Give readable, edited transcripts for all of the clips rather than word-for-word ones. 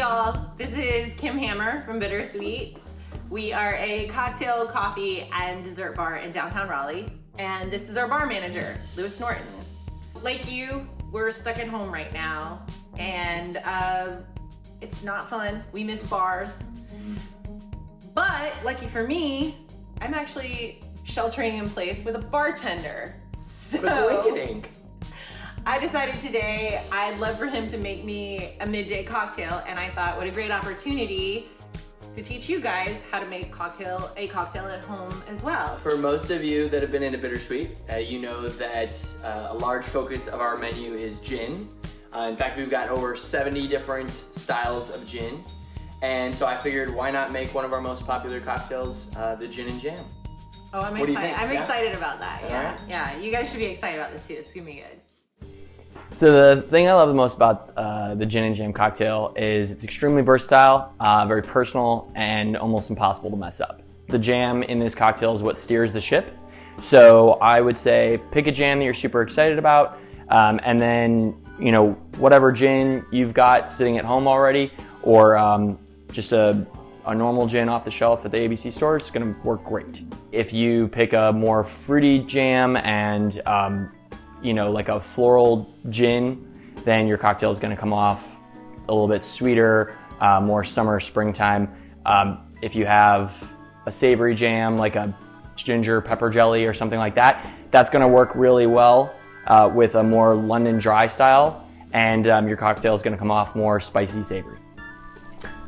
y'all, this is Kim Hammer from Bittersweet. We are a cocktail, coffee, and dessert bar in downtown Raleigh. And this is our bar manager, Lewis Norton. Like you, we're stuck at home right now. And it's not fun. We miss bars. But lucky for me, I'm actually sheltering in place with a bartender. So I decided today I'd love for him to make me a midday cocktail, and I thought what a great opportunity to teach you guys how to make a cocktail at home as well. For most of you that have been into Bittersweet, you know that a large focus of our menu is gin. In fact, we've got over 70 different styles of gin. And so I figured, why not make one of our most popular cocktails, the gin and jam? Oh, I'm excited. I'm excited about that. Yeah, yeah. You guys should be excited about this too. It's gonna be good. So the thing I love the most about the gin and jam cocktail is it's extremely versatile, very personal, and almost impossible to mess up. The jam in this cocktail is what steers the ship. So I would say pick a jam that you're super excited about, and then whatever gin you've got sitting at home already, or just a normal gin off the shelf at the ABC store, it's going to work great. If you pick a more fruity jam and like a floral gin, then your cocktail is going to come off a little bit sweeter, more summer, springtime. If you have a savory jam, like a ginger pepper jelly or something like that, that's going to work really well with a more London dry style, and your cocktail is going to come off more spicy, savory.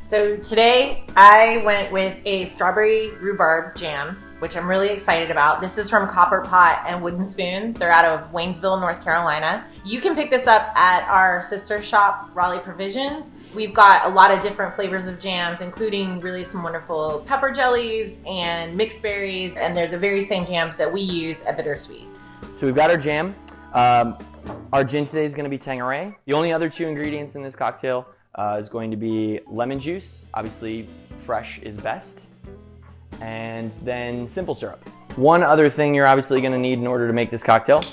So today I went with a strawberry rhubarb jam, which I'm really excited about. This is from Copper Pot and Wooden Spoon. They're out of Waynesville, North Carolina. You can pick this up at our sister shop, Raleigh Provisions. We've got a lot of different flavors of jams, including really some wonderful pepper jellies and mixed berries, and they're the very same jams that we use at Bittersweet. So we've got our jam. Our gin today is going to be Tanqueray. The only other two ingredients in this cocktail is going to be lemon juice. Obviously, fresh is best. And then simple syrup. One other thing you're obviously going to need in order to make this cocktail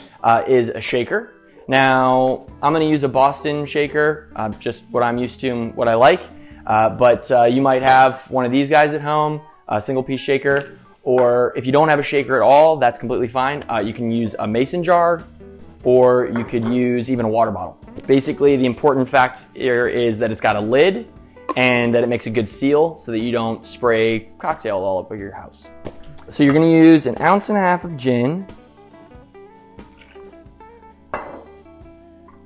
is a shaker. Now, I'm going to use a Boston shaker, just what I'm used to and what I like. But you might have one of these guys at home, a single piece shaker. Or if you don't have a shaker at all, that's completely fine. You can use a mason jar, or you could use even a water bottle. Basically, the important fact here is that it's got a lid and that it makes a good seal so that you don't spray cocktail all over your house. So you're going to use 1.5 ounces of gin,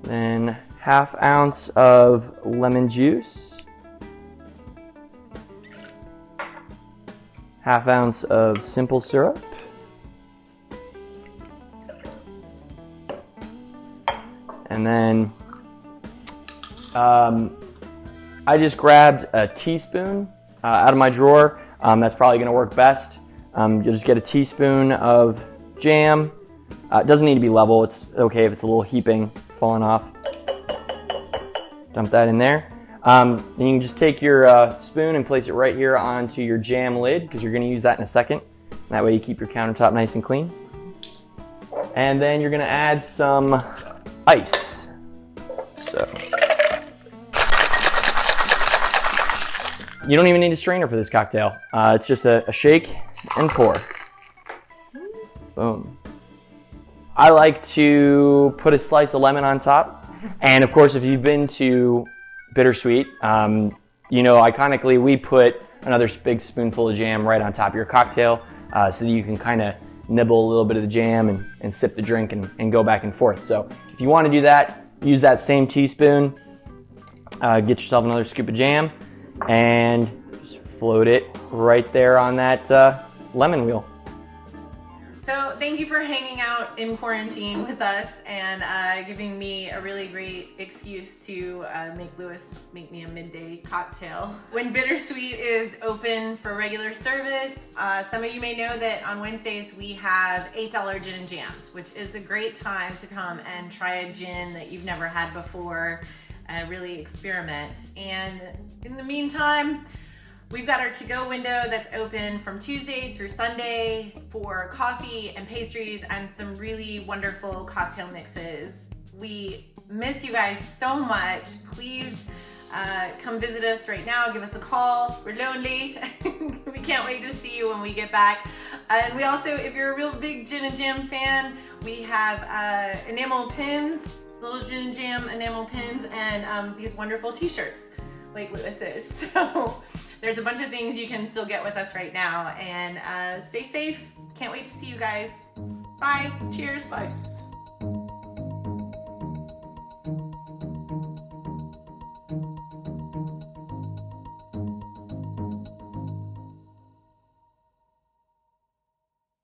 then 1/2 ounce of lemon juice, 1/2 ounce of simple syrup, and then I just grabbed a teaspoon out of my drawer. That's probably going to work best. You'll just get a teaspoon of jam. It doesn't need to be level. It's okay if it's a little heaping, falling off. Dump that in there. Then you can just take your spoon and place it right here onto your jam lid, because you're going to use that in a second. That way you keep your countertop nice and clean. And then you're going to add some ice. So you don't even need a strainer for this cocktail. It's just a shake and pour. Boom. I like to put a slice of lemon on top. And of course, if you've been to Bittersweet, iconically we put another big spoonful of jam right on top of your cocktail so that you can kind of nibble a little bit of the jam and sip the drink and go back and forth. So if you want to do that, use that same teaspoon, get yourself another scoop of jam, and just float it right there on that lemon wheel. So thank you for hanging out in quarantine with us and giving me a really great excuse to make Lewis make me a midday cocktail. When Bittersweet is open for regular service, some of you may know that on Wednesdays we have $8 gin and jams, which is a great time to come and try a gin that you've never had before, really experiment. And in the meantime, we've got our to-go window that's open from Tuesday through Sunday for coffee and pastries and some really wonderful cocktail mixes. We miss you guys so much. Please come visit us right now. Give us a call. We're lonely. We can't wait to see you when we get back. And we also, if you're a real big Gin and Jam fan, we have enamel pins, little Gin and Jam enamel pins, and these wonderful t-shirts like Lewis's. So there's a bunch of things you can still get with us right now. And stay safe. Can't wait to see you guys. Bye. Cheers. Bye.